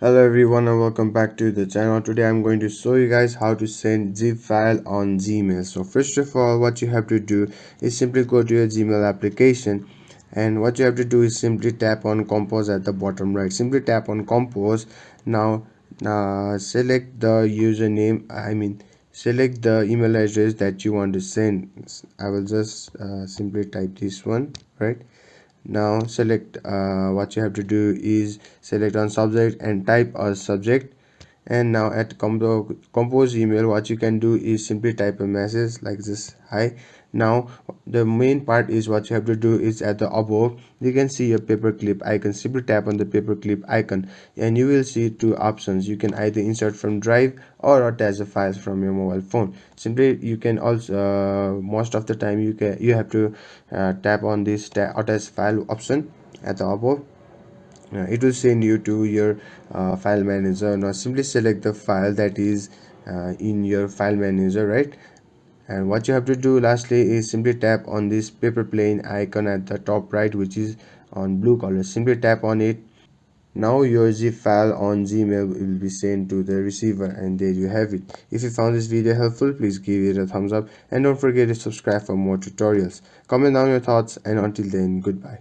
Hello everyone and welcome back to the channel. Today I'm going to show you guys how to send zip file on Gmail. So first of all, what you have to do is simply go to your Gmail application, and what you have to do is simply tap on Compose at the bottom right. Simply tap on Compose. Now select the username, select the email address that you want to send. I will just simply type this one, right? Now select what you have to do is select on subject and type a subject. And now at compose email, what you can do is simply type a message like this: hi. Now the main part is what you have to do is at the above you can see a paperclip icon. Simply tap on the paperclip icon and you will see two options. You can either insert from drive or attach the files from your mobile phone. Simply you can also most of the time you have to tap on this attach file option at the above. It will send you to your file manager. Now simply select the file that is in your file manager, right? And what you have to do lastly is simply tap on this paper plane icon at the top right, which is on blue color. Simply tap on it. Now your zip file on Gmail will be sent to the receiver, and there you have it. If you found this video helpful, please give it a thumbs up and don't forget to subscribe for more tutorials. Comment down your thoughts, and until then, goodbye.